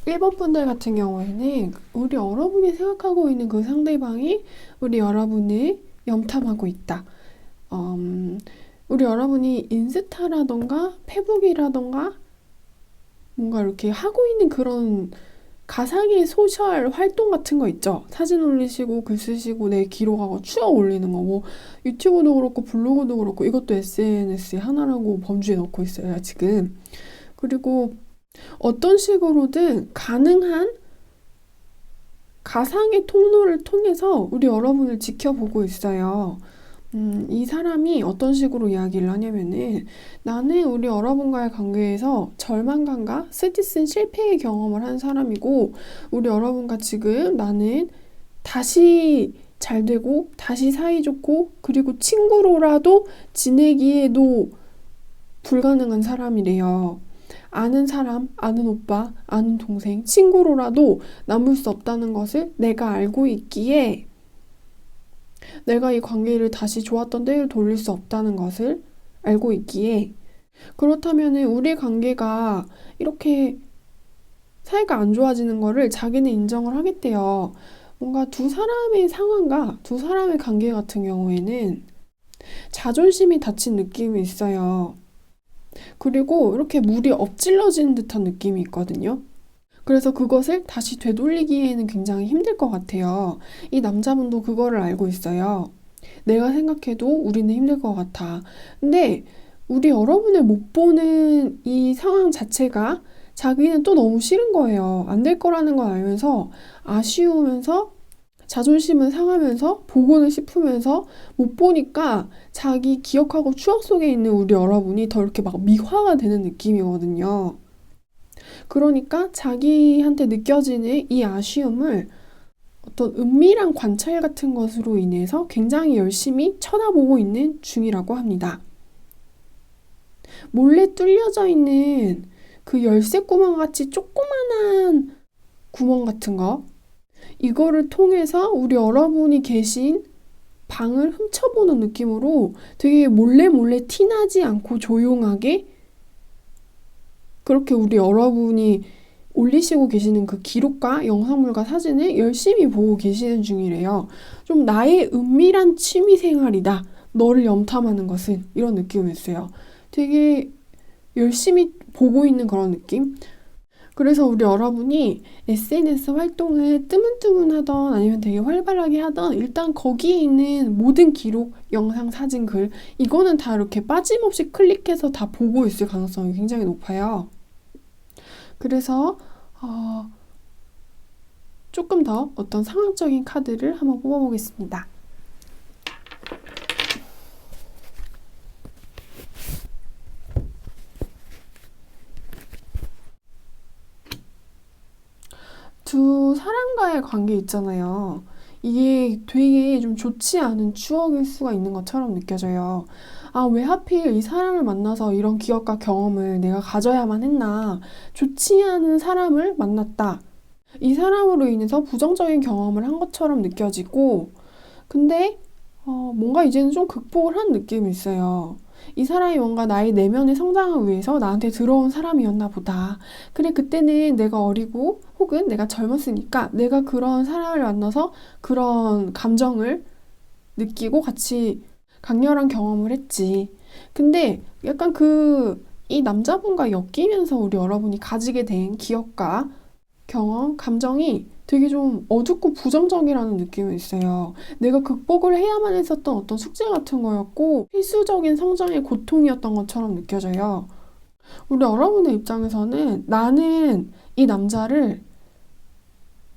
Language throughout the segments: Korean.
1번 분들 같은 경우에는 우리 여러분이 생각하고 있는 그 상대방이 우리 여러분을 염탐하고 있다. 우리 여러분이 인스타라던가 페북이라던가 뭔가 이렇게 하고 있는 그런 가상의 소셜 활동 같은 거 있죠. 사진 올리시고 글 쓰시고 내 기록하고 추억 올리는 거 뭐 유튜브도 그렇고 블로그도 그렇고 이것도 SNS의 하나라고 범주에 넣고 있어요, 지금. 그리고 어떤 식으로든 가능한 가상의 통로를 통해서 우리 여러분을 지켜보고 있어요. 이 사람이 어떤 식으로 이야기를 하냐면은 나는 우리 여러분과의 관계에서 절망감과 스트레스 실패의 경험을 한 사람이고 우리 여러분과 지금 나는 다시 잘 되고 다시 사이좋고 그리고 친구로라도 지내기에도 불가능한 사람이래요. 아는 사람, 아는 오빠, 아는 동생, 친구로라도 남을 수 없다는 것을 내가 알고 있기에 내가 이 관계를 다시 좋았던 때를 돌릴 수 없다는 것을 알고 있기에 그렇다면 우리 관계가 이렇게 사이가 안 좋아지는 거를 자기는 인정을 하겠대요. 뭔가 두 사람의 상황과 두 사람의 관계 같은 경우에는 자존심이 다친 느낌이 있어요. 그리고 이렇게 물이 엎질러지는 듯한 느낌이 있거든요. 그래서 그것을 다시 되돌리기에는 굉장히 힘들 것 같아요. 이 남자분도 그거를 알고 있어요. 내가 생각해도 우리는 힘들 것 같아. 근데 우리 여러분을 못 보는 이 상황 자체가 자기는 또 너무 싫은 거예요. 안 될 거라는 걸 알면서 아쉬우면서 자존심은 상하면서 보고는 싶으면서 못 보니까 자기 기억하고 추억 속에 있는 우리 여러분이 더 이렇게 막 미화가 되는 느낌이거든요. 그러니까 자기한테 느껴지는 이 아쉬움을 어떤 은밀한 관찰 같은 것으로 인해서 굉장히 열심히 쳐다보고 있는 중이라고 합니다. 몰래 뚫려져 있는 그 열쇠 구멍 같이 조그만한 구멍 같은 거, 이거를 통해서 우리 여러분이 계신 방을 훔쳐보는 느낌으로 되게 몰래 몰래 티나지 않고 조용하게 그렇게 우리 여러분이 올리시고 계시는 그 기록과 영상물과 사진을 열심히 보고 계시는 중이래요. 좀 나의 은밀한 취미 생활이다. 너를 염탐하는 것은 이런 느낌이었어요. 되게 열심히 보고 있는 그런 느낌? 그래서 우리 여러분이 SNS 활동을 뜨문뜨문하던 아니면 되게 활발하게 하던 일단 거기에 있는 모든 기록, 영상, 사진, 글 이거는 다 이렇게 빠짐없이 클릭해서 다 보고 있을 가능성이 굉장히 높아요. 그래서 조금 더 어떤 상황적인 카드를 한번 뽑아보겠습니다. 두 사람과의 관계 있잖아요. 이게 되게 좀 좋지 않은 추억일 수가 있는 것처럼 느껴져요. 아, 왜 하필 이 사람을 만나서 이런 기억과 경험을 내가 가져야만 했나. 좋지 않은 사람을 만났다. 이 사람으로 인해서 부정적인 경험을 한 것처럼 느껴지고, 근데 뭔가 이제는 좀 극복을 한 느낌이 있어요. 이 사람이 뭔가 나의 내면의 성장을 위해서 나한테 들어온 사람이었나 보다. 그래, 그때는 내가 어리고 혹은 내가 젊었으니까 내가 그런 사람을 만나서 그런 감정을 느끼고 같이 강렬한 경험을 했지. 근데 약간 이 남자분과 엮이면서 우리 여러분이 가지게 된 기억과 경험, 감정이 되게 좀 어둡고 부정적이라는 느낌이 있어요. 내가 극복을 해야만 했었던 어떤 숙제 같은 거였고 필수적인 성장의 고통이었던 것처럼 느껴져요. 우리 여러분의 입장에서는 나는 이 남자를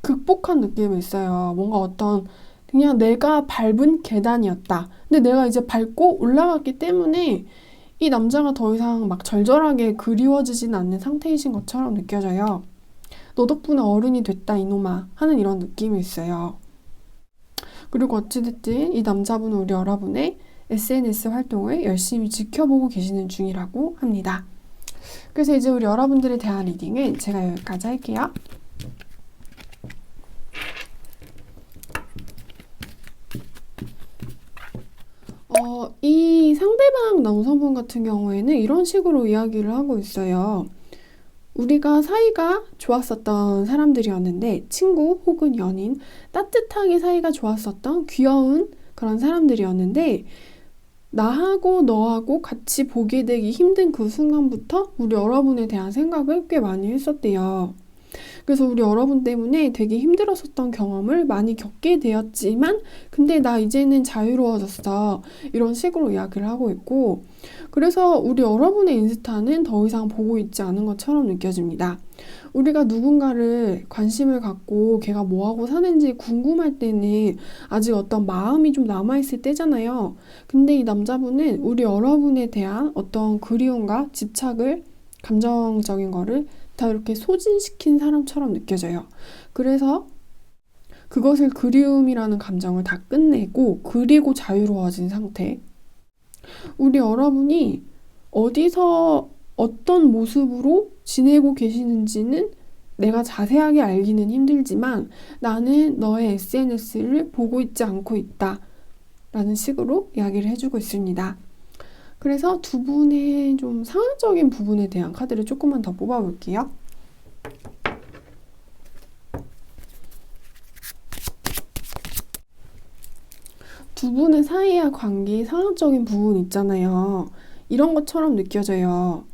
극복한 느낌이 있어요. 뭔가 어떤 그냥 내가 밟은 계단이었다. 근데 내가 이제 밟고 올라갔기 때문에 이 남자가 더 이상 막 절절하게 그리워지진 않는 상태이신 것처럼 느껴져요. 너 덕분에 어른이 됐다 이놈아 하는 이런 느낌이 있어요. 그리고 어찌됐든 이 남자분은 우리 여러분의 SNS 활동을 열심히 지켜보고 계시는 중이라고 합니다. 그래서 이제 우리 여러분들에 대한 리딩은 제가 여기까지 할게요. 이 상대방 남성분 같은 경우에는 이런 식으로 이야기를 하고 있어요. 우리가 사이가 좋았었던 사람들이었는데, 친구 혹은 연인, 따뜻하게 사이가 좋았었던 귀여운 그런 사람들이었는데, 나하고 너하고 같이 보게 되기 힘든 그 순간부터 우리 여러분에 대한 생각을 꽤 많이 했었대요. 그래서 우리 여러분 때문에 되게 힘들었었던 경험을 많이 겪게 되었지만, 근데 나 이제는 자유로워졌어. 이런 식으로 이야기를 하고 있고, 그래서 우리 여러분의 인스타는 더 이상 보고 있지 않은 것처럼 느껴집니다. 우리가 누군가를 관심을 갖고 걔가 뭐하고 사는지 궁금할 때는 아직 어떤 마음이 좀 남아있을 때잖아요. 근데 이 남자분은 우리 여러분에 대한 어떤 그리움과 집착을, 감정적인 거를 다 이렇게 소진시킨 사람처럼 느껴져요. 그래서 그것을 그리움이라는 감정을 다 끝내고, 그리고 자유로워진 상태. 우리 여러분이 어디서 어떤 모습으로 지내고 계시는지는 내가 자세하게 알기는 힘들지만, 나는 너의 SNS를 보고 있지 않고 있다 라는 식으로 이야기를 해주고 있습니다. 그래서 두 분의 좀 상황적인 부분에 대한 카드를 조금만 더 뽑아볼게요. 두 분의 사이와 관계의 상황적인 부분 있잖아요. 이런 것처럼 느껴져요.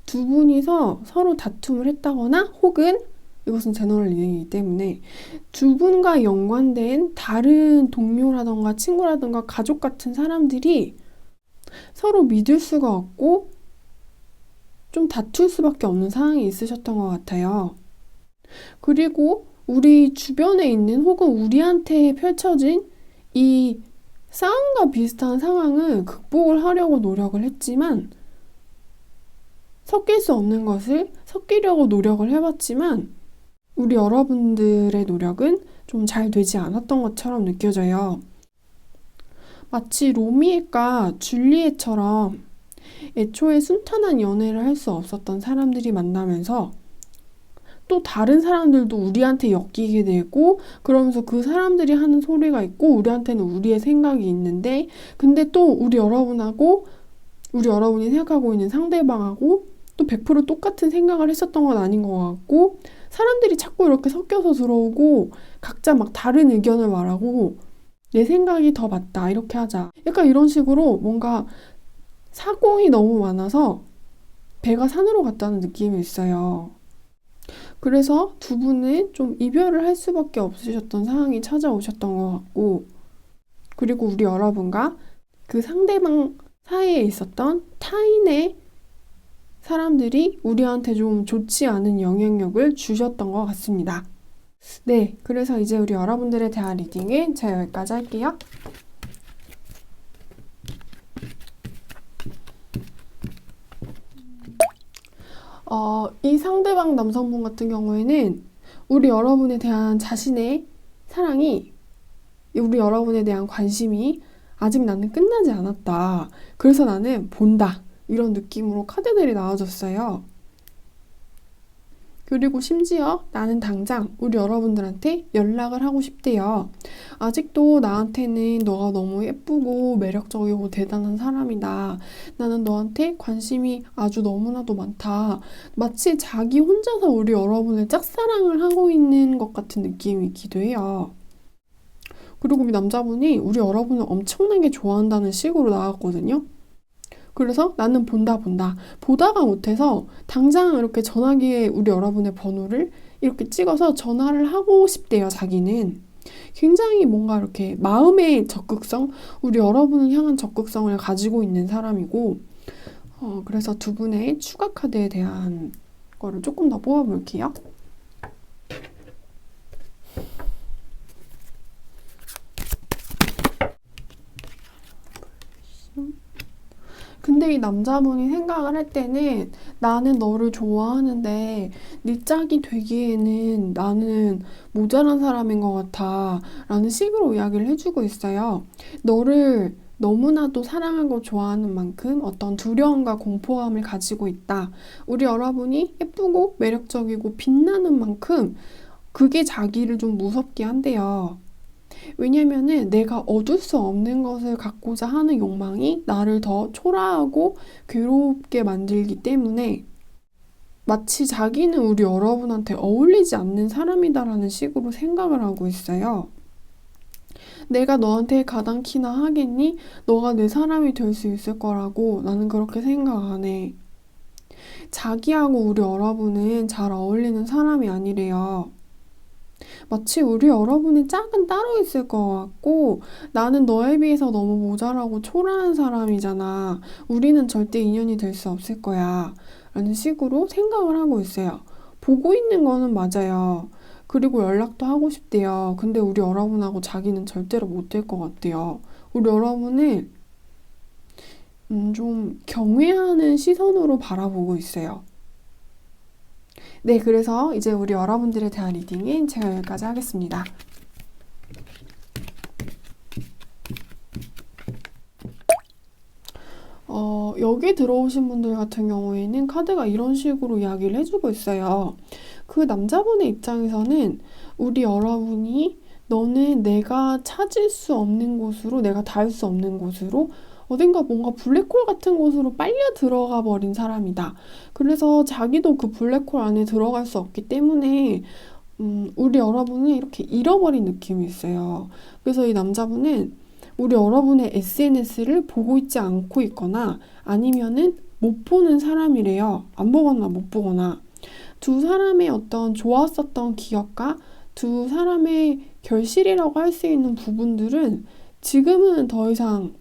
두 분이서 서로 다툼을 했다거나, 혹은 이것은 제너럴 리딩이기 때문에 두 분과 연관된 다른 동료라던가 친구라던가 가족 같은 사람들이 서로 믿을 수가 없고 좀 다툴 수밖에 없는 상황이 있으셨던 것 같아요. 그리고 우리 주변에 있는 혹은 우리한테 펼쳐진 이 싸움과 비슷한 상황을 극복을 하려고 노력을 했지만, 섞일 수 없는 것을 섞이려고 노력을 해봤지만, 우리 여러분들의 노력은 좀 잘 되지 않았던 것처럼 느껴져요. 마치 로미에과 줄리엣처럼 애초에 순탄한 연애를 할 수 없었던 사람들이 만나면서 또 다른 사람들도 우리한테 엮이게 되고, 그러면서 그 사람들이 하는 소리가 있고 우리한테는 우리의 생각이 있는데, 근데 또 우리 여러분하고 우리 여러분이 생각하고 있는 상대방하고 또 100% 똑같은 생각을 했었던 건 아닌 것 같고, 사람들이 자꾸 이렇게 섞여서 들어오고 각자 막 다른 의견을 말하고, 내 생각이 더 맞다, 이렇게 하자, 약간 이런 식으로 뭔가 사공이 너무 많아서 배가 산으로 갔다는 느낌이 있어요. 그래서 두 분은 좀 이별을 할 수밖에 없으셨던 상황이 찾아오셨던 것 같고, 그리고 우리 여러분과 그 상대방 사이에 있었던 타인의 사람들이 우리한테 좀 좋지 않은 영향력을 주셨던 것 같습니다. 네, 그래서 이제 우리 여러분들에 대한 리딩은 제가 여기까지 할게요. 이 상대방 남성분 같은 경우에는 우리 여러분에 대한 자신의 사랑이, 우리 여러분에 대한 관심이 아직 나는 끝나지 않았다. 그래서 나는 본다. 이런 느낌으로 카드들이 나와줬어요. 그리고 심지어 나는 당장 우리 여러분들한테 연락을 하고 싶대요. 아직도 나한테는 너가 너무 예쁘고 매력적이고 대단한 사람이다. 나는 너한테 관심이 아주 너무나도 많다. 마치 자기 혼자서 우리 여러분을 짝사랑을 하고 있는 것 같은 느낌이기도 해요. 그리고 이 남자분이 우리 여러분을 엄청나게 좋아한다는 식으로 나왔거든요. 그래서 나는 본다. 보다가 못해서 당장 이렇게 전화기에 우리 여러분의 번호를 이렇게 찍어서 전화를 하고 싶대요, 자기는. 굉장히 뭔가 이렇게 마음의 적극성, 우리 여러분을 향한 적극성을 가지고 있는 사람이고, 그래서 두 분의 추가 카드에 대한 거를 조금 더 뽑아볼게요. 근데 이 남자분이 생각을 할 때는 나는 너를 좋아하는데 네 짝이 되기에는 나는 모자란 사람인 것 같아 라는 식으로 이야기를 해주고 있어요. 너를 너무나도 사랑하고 좋아하는 만큼 어떤 두려움과 공포감을 가지고 있다. 우리 여러분이 예쁘고 매력적이고 빛나는 만큼 그게 자기를 좀 무섭게 한대요. 왜냐면은 내가 얻을 수 없는 것을 갖고자 하는 욕망이 나를 더 초라하고 괴롭게 만들기 때문에, 마치 자기는 우리 여러분한테 어울리지 않는 사람이다라는 식으로 생각을 하고 있어요. 내가 너한테 가당키나 하겠니? 너가 내 사람이 될 수 있을 거라고 나는 그렇게 생각 안 해. 자기하고 우리 여러분은 잘 어울리는 사람이 아니래요. 마치 우리 여러분의 짝은 따로 있을 것 같고 나는 너에 비해서 너무 모자라고 초라한 사람이잖아. 우리는 절대 인연이 될 수 없을 거야. 라는 식으로 생각을 하고 있어요. 보고 있는 거는 맞아요. 그리고 연락도 하고 싶대요. 근데 우리 여러분하고 자기는 절대로 못 될 것 같대요. 우리 여러분을 좀 경외하는 시선으로 바라보고 있어요. 네, 그래서 이제 우리 여러분들에 대한 리딩은 제가 여기까지 하겠습니다. 여기 들어오신 분들 같은 경우에는 카드가 이런 식으로 이야기를 해주고 있어요. 그 남자분의 입장에서는 우리 여러분이 너는 내가 찾을 수 없는 곳으로, 내가 닿을 수 없는 곳으로 어딘가 뭔가 블랙홀 같은 곳으로 빨려 들어가 버린 사람이다. 그래서 자기도 그 블랙홀 안에 들어갈 수 없기 때문에 우리 여러분을 이렇게 잃어버린 느낌이 있어요. 그래서 이 남자분은 우리 여러분의 SNS를 보고 있지 않고 있거나 아니면은 못 보는 사람이래요. 안 보거나 못 보거나. 두 사람의 어떤 좋았었던 기억과 두 사람의 결실이라고 할 수 있는 부분들은 지금은 더 이상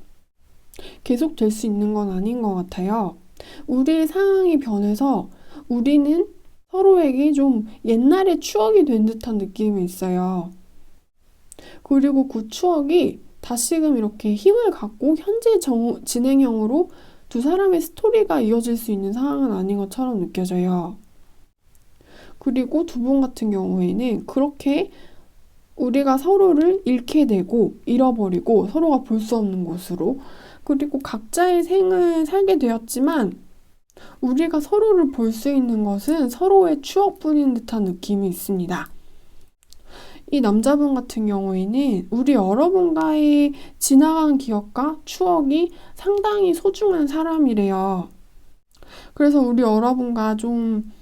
계속될 수 있는 건 아닌 것 같아요. 우리의 상황이 변해서 우리는 서로에게 좀 옛날의 추억이 된 듯한 느낌이 있어요. 그리고 그 추억이 다시금 이렇게 힘을 갖고 현재 진행형으로 두 사람의 스토리가 이어질 수 있는 상황은 아닌 것처럼 느껴져요. 그리고 두 분 같은 경우에는 그렇게 우리가 서로를 잃게 되고 잃어버리고 서로가 볼 수 없는 곳으로 그리고 각자의 생을 살게 되었지만 우리가 서로를 볼 수 있는 것은 서로의 추억뿐인 듯한 느낌이 있습니다. 이 남자분 같은 경우에는 우리 여러분과의 지나간 기억과 추억이 상당히 소중한 사람이래요. 그래서 우리 여러분과 좀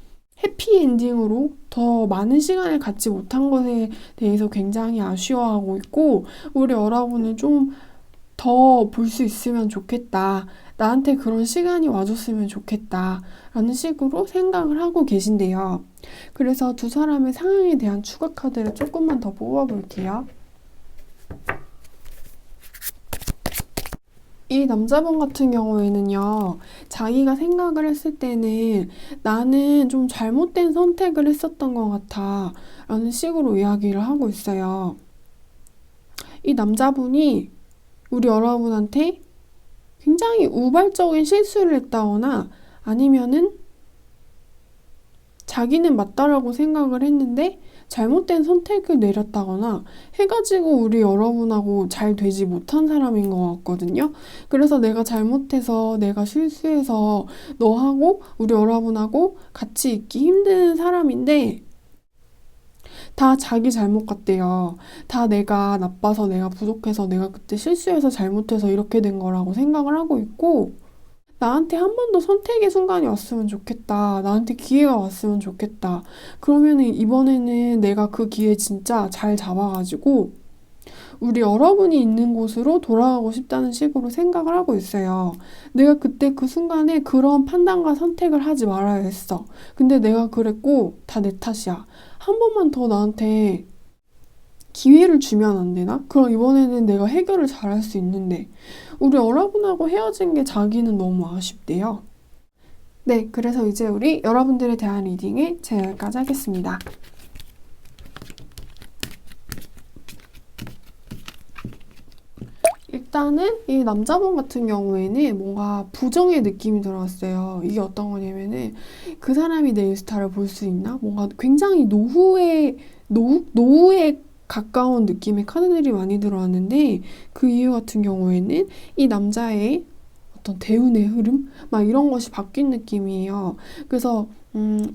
해피엔딩으로 더 많은 시간을 갖지 못한 것에 대해서 굉장히 아쉬워하고 있고 우리 여러분을 좀 더 볼 수 있으면 좋겠다. 나한테 그런 시간이 와줬으면 좋겠다. 라는 식으로 생각을 하고 계신데요. 그래서 두 사람의 상황에 대한 추가 카드를 조금만 더 뽑아볼게요. 이 남자분 같은 경우에는요, 자기가 생각을 했을 때는 나는 좀 잘못된 선택을 했었던 것 같아. 라는 식으로 이야기를 하고 있어요. 이 남자분이 우리 여러분한테 굉장히 우발적인 실수를 했다거나 아니면은 자기는 맞다라고 생각을 했는데 잘못된 선택을 내렸다거나 해가지고 우리 여러분하고 잘 되지 못한 사람인 것 같거든요. 그래서 내가 잘못해서 내가 실수해서 너하고 우리 여러분하고 같이 있기 힘든 사람인데 다 자기 잘못 같대요. 다 내가 나빠서 내가 부족해서 내가 그때 실수해서 잘못해서 이렇게 된 거라고 생각을 하고 있고 나한테 한 번 더 선택의 순간이 왔으면 좋겠다. 나한테 기회가 왔으면 좋겠다. 그러면은 이번에는 내가 그 기회 진짜 잘 잡아가지고 우리 여러분이 있는 곳으로 돌아가고 싶다는 식으로 생각을 하고 있어요. 내가 그때 그 순간에 그런 판단과 선택을 하지 말아야 했어. 근데 내가 그랬고 다 내 탓이야. 한 번만 더 나한테 기회를 주면 안 되나? 그럼 이번에는 내가 해결을 잘할 수 있는데 우리 여러분하고 헤어진 게 자기는 너무 아쉽대요. 네, 그래서 이제 우리 여러분들에 대한 리딩을 제가 여기까지 하겠습니다. 일단은 이 남자분 같은 경우에는 뭔가 부정의 느낌이 들어왔어요. 이게 어떤 거냐면은 그 사람이 내 인스타를 볼 수 있나? 뭔가 굉장히 노후에 가까운 느낌의 카드들이 많이 들어왔는데 그 이유 같은 경우에는 이 남자의 어떤 대운의 흐름? 막 이런 것이 바뀐 느낌이에요. 그래서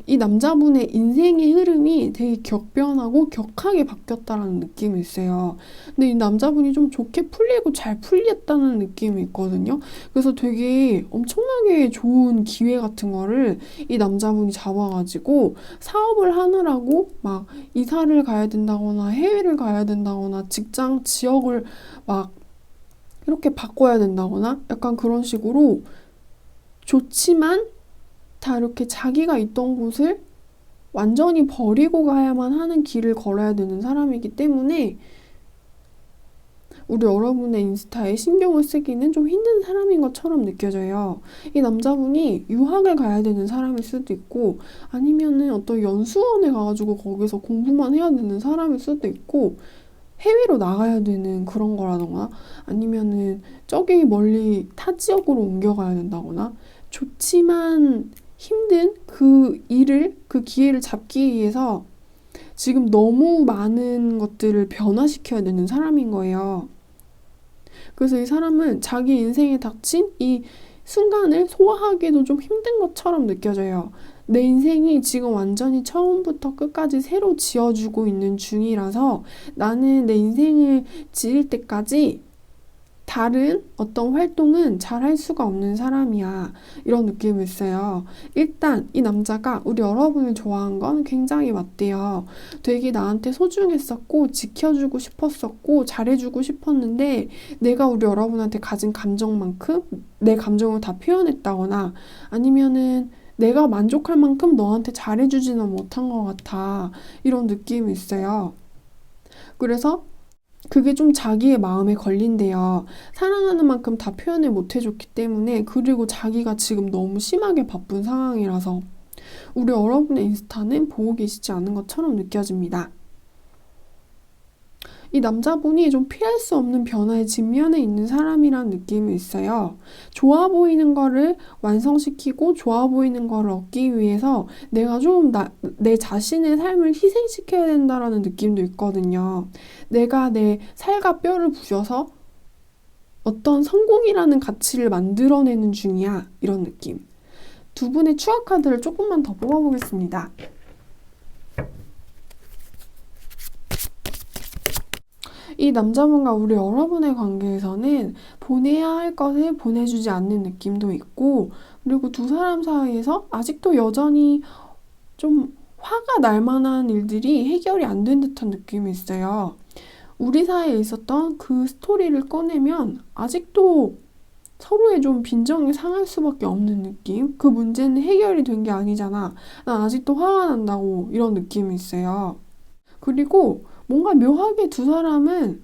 이 남자분의 인생의 흐름이 되게 격변하고 격하게 바뀌었다라는 느낌이 있어요. 근데 이 남자분이 좀 좋게 풀리고 잘 풀렸다는 느낌이 있거든요. 그래서 되게 엄청나게 좋은 기회 같은 거를 이 남자분이 잡아가지고 사업을 하느라고 막 이사를 가야 된다거나 해외를 가야 된다거나 직장 지역을 막 이렇게 바꿔야 된다거나 약간 그런 식으로 좋지만 다 이렇게 자기가 있던 곳을 완전히 버리고 가야만 하는 길을 걸어야 되는 사람이기 때문에 우리 여러분의 인스타에 신경을 쓰기는 좀 힘든 사람인 것처럼 느껴져요. 이 남자분이 유학을 가야 되는 사람일 수도 있고 아니면은 어떤 연수원에 가가지고 거기서 공부만 해야 되는 사람일 수도 있고 해외로 나가야 되는 그런 거라던가 아니면은 저기 멀리 타 지역으로 옮겨가야 된다거나 좋지만 힘든 그 일을, 그 기회를 잡기 위해서 지금 너무 많은 것들을 변화시켜야 되는 사람인 거예요. 그래서 이 사람은 자기 인생에 닥친 이 순간을 소화하기도 좀 힘든 것처럼 느껴져요. 내 인생이 지금 완전히 처음부터 끝까지 새로 지어주고 있는 중이라서 나는 내 인생을 지을 때까지 다른 어떤 활동은 잘 할 수가 없는 사람이야. 이런 느낌을 있어요. 일단 이 남자가 우리 여러분을 좋아한 건 굉장히 맞대요. 되게 나한테 소중했었고 지켜주고 싶었었고 잘해주고 싶었는데 내가 우리 여러분한테 가진 감정만큼 내 감정을 다 표현했다거나 아니면은 내가 만족할 만큼 너한테 잘해주지는 못한 것 같아. 이런 느낌이 있어요. 그래서 그게 좀 자기의 마음에 걸린대요. 사랑하는 만큼 다 표현을 못 해줬기 때문에 그리고 자기가 지금 너무 심하게 바쁜 상황이라서 우리 여러분의 인스타는 보고 계시지 않은 것처럼 느껴집니다. 이 남자분이 좀 피할 수 없는 변화의 직면에 있는 사람이란 느낌이 있어요. 좋아 보이는 거를 완성시키고 좋아 보이는 거를 얻기 위해서 내가 좀 내 자신의 삶을 희생시켜야 된다라는 느낌도 있거든요. 내가 내 살과 뼈를 부셔서 어떤 성공이라는 가치를 만들어내는 중이야. 이런 느낌. 두 분의 추억 카드를 조금만 더 뽑아보겠습니다. 이 남자분과 우리 여러분의 관계에서는 보내야 할 것을 보내주지 않는 느낌도 있고, 그리고 두 사람 사이에서 아직도 여전히 좀 화가 날 만한 일들이 해결이 안 된 듯한 느낌이 있어요. 우리 사이에 있었던 그 스토리를 꺼내면 아직도 서로의 좀 빈정이 상할 수밖에 없는 느낌? 그 문제는 해결이 된 게 아니잖아. 난 아직도 화가 난다고 이런 느낌이 있어요. 그리고 뭔가 묘하게 두 사람은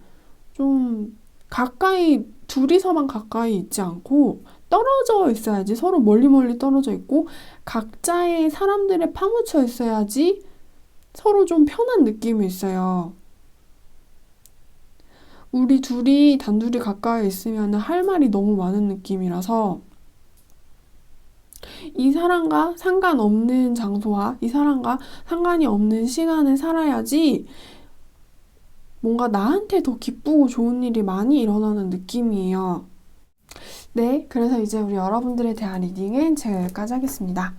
좀 가까이, 둘이서만 가까이 있지 않고 떨어져 있어야지. 서로 멀리 멀리 떨어져 있고 각자의 사람들에 파묻혀 있어야지 서로 좀 편한 느낌이 있어요. 우리 둘이 단둘이 가까이 있으면 할 말이 너무 많은 느낌이라서 이 사람과 상관없는 장소와 이 사람과 상관이 없는 시간을 살아야지 뭔가 나한테 더 기쁘고 좋은 일이 많이 일어나는 느낌이에요. 네, 그래서 이제 우리 여러분들에 대한 리딩은 제가 여기까지 하겠습니다.